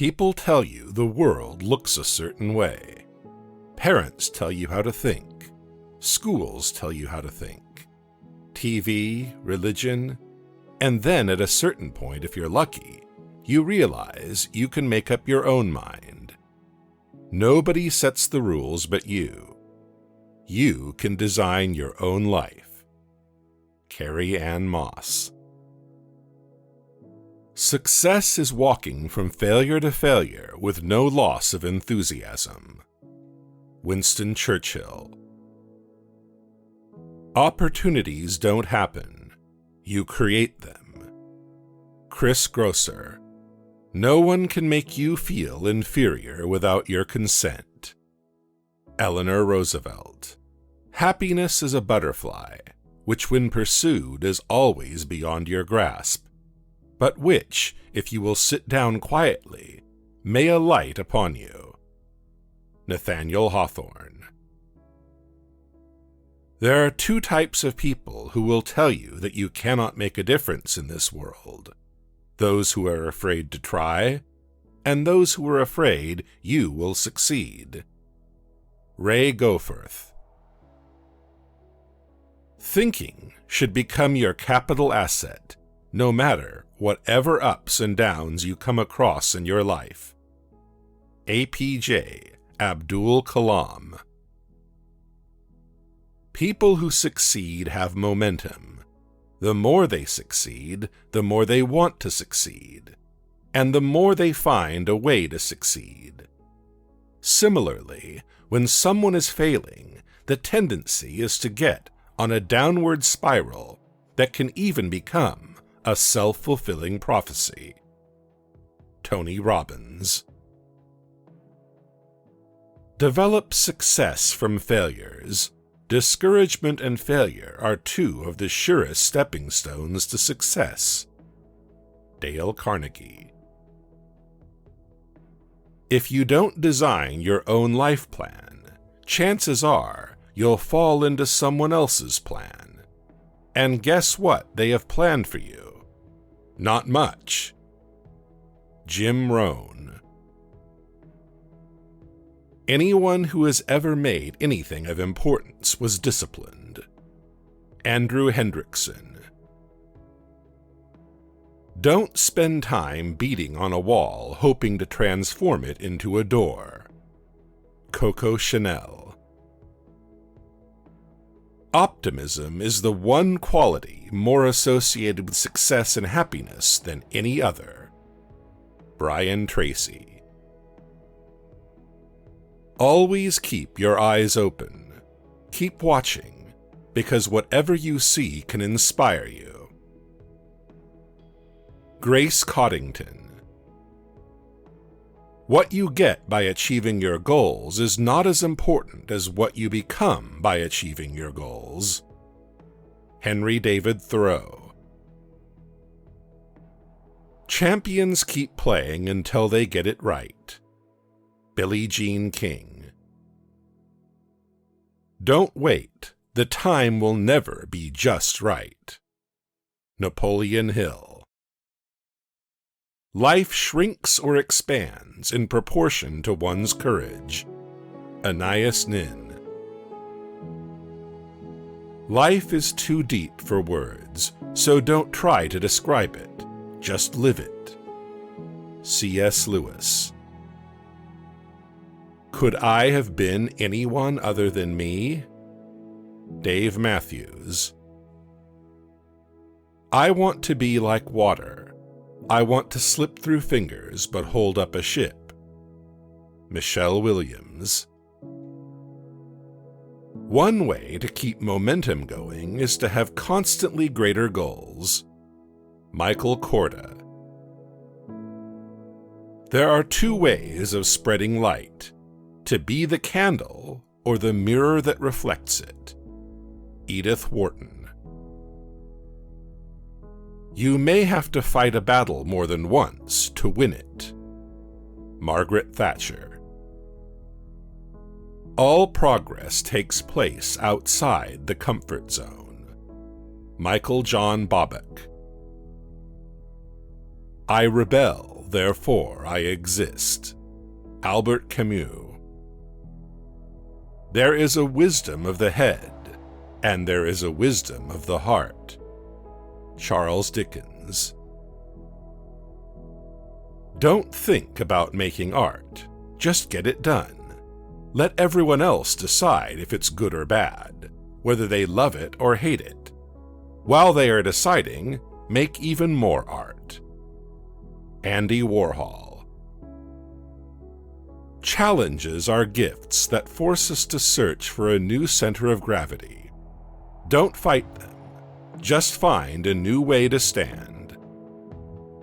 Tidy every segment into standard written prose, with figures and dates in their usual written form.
People tell you the world looks a certain way. Parents tell you how to think. Schools tell you how to think. TV, religion, and then at a certain point, if you're lucky, you realize you can make up your own mind. Nobody sets the rules but you. You can design your own life. Carrie Ann Moss. Success is walking from failure to failure with no loss of enthusiasm. Winston Churchill. Opportunities don't happen. You create them. Chris Grosser. No one can make you feel inferior without your consent. Eleanor Roosevelt. Happiness is a butterfly, which when pursued is always beyond your grasp, but which, if you will sit down quietly, may alight upon you. Nathaniel Hawthorne. There are two types of people who will tell you that you cannot make a difference in this world: those who are afraid to try, and those who are afraid you will succeed. Ray Goforth. Thinking should become your capital asset, no matter whatever ups and downs you come across in your life. APJ Abdul Kalam. People who succeed have momentum. The more they succeed, the more they want to succeed, and the more they find a way to succeed. Similarly, when someone is failing, the tendency is to get on a downward spiral that can even become a self-fulfilling prophecy. Tony Robbins. Develop success from failures. Discouragement and failure are two of the surest stepping stones to success. Dale Carnegie. If you don't design your own life plan, chances are you'll fall into someone else's plan. And guess what they have planned for you? Not much. Jim Rohn. Anyone who has ever made anything of importance was disciplined. Andrew Hendrickson. Don't spend time beating on a wall hoping to transform it into a door. Coco Chanel. Optimism is the one quality more associated with success and happiness than any other. Brian Tracy. Always keep your eyes open. Keep watching, because whatever you see can inspire you. Grace Coddington. What you get by achieving your goals is not as important as what you become by achieving your goals. Henry David Thoreau. Champions keep playing until they get it right. Billie Jean King. Don't wait. The time will never be just right. Napoleon Hill. Life shrinks or expands in proportion to one's courage. Anais Nin. Life is too deep for words, so don't try to describe it. Just live it. C.S. Lewis. Could I have been anyone other than me? Dave Matthews. I want to be like water. I want to slip through fingers but hold up a ship. Michelle Williams. One way to keep momentum going is to have constantly greater goals. Michael Korda. There are two ways of spreading light: to be the candle or the mirror that reflects it. Edith Wharton. You may have to fight a battle more than once to win it. Margaret Thatcher. All progress takes place outside the comfort zone. Michael John Bobbick. I rebel, therefore I exist. Albert Camus. There is a wisdom of the head, and there is a wisdom of the heart. Charles Dickens. Don't think about making art. Just get it done. Let everyone else decide if it's good or bad, whether they love it or hate it. While they are deciding, make even more art. Andy Warhol. Challenges are gifts that force us to search for a new center of gravity. Don't fight them. Just find a new way to stand.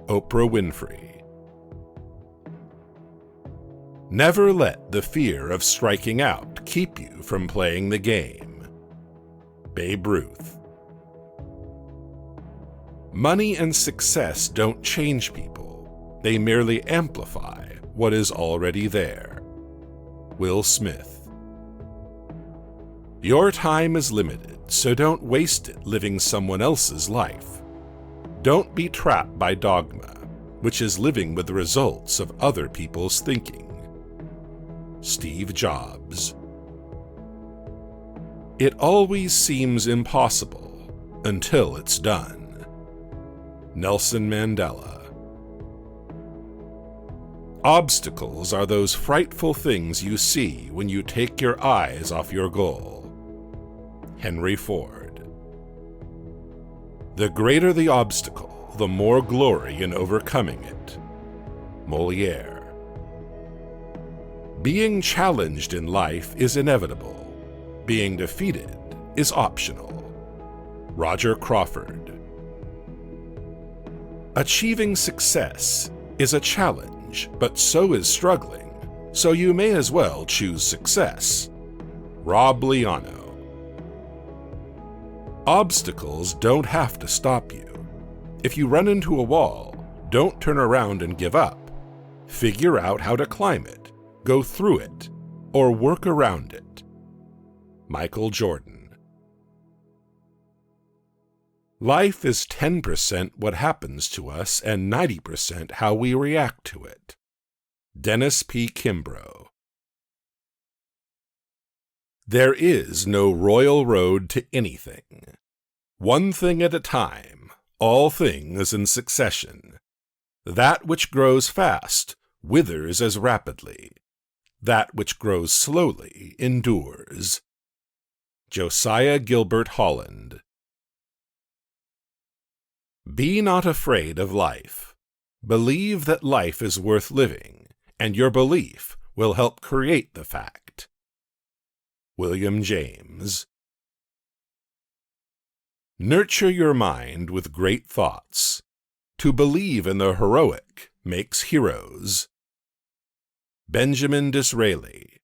Oprah Winfrey. Never let the fear of striking out keep you from playing the game. Babe Ruth. Money and success don't change people. They merely amplify what is already there. Will Smith. Your time is limited, so don't waste it living someone else's life. Don't be trapped by dogma, which is living with the results of other people's thinking. Steve Jobs. It always seems impossible until it's done. Nelson Mandela. Obstacles are those frightful things you see when you take your eyes off your goal. Henry Ford. The greater the obstacle, the more glory in overcoming it. Molière. Being challenged in life is inevitable. Being defeated is optional. Roger Crawford. Achieving success is a challenge, but so is struggling, so you may as well choose success. Rob Liano. Obstacles don't have to stop you. If you run into a wall, don't turn around and give up. Figure out how to climb it. Go through it, or work around it. Michael Jordan. Life is 10% what happens to us and 90% how we react to it. Dennis P. Kimbrough. There is no royal road to anything. One thing at a time, all things in succession. That which grows fast withers as rapidly. That which grows slowly endures. Josiah Gilbert Holland. Be not afraid of life. Believe that life is worth living, and your belief will help create the fact. William James. Nurture your mind with great thoughts. To believe in the heroic makes heroes. Benjamin Disraeli.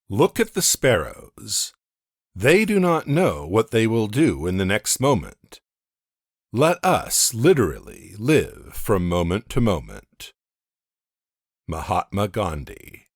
Look at the sparrows. They do not know what they will do in the next moment. Let us literally live from moment to moment. Mahatma Gandhi.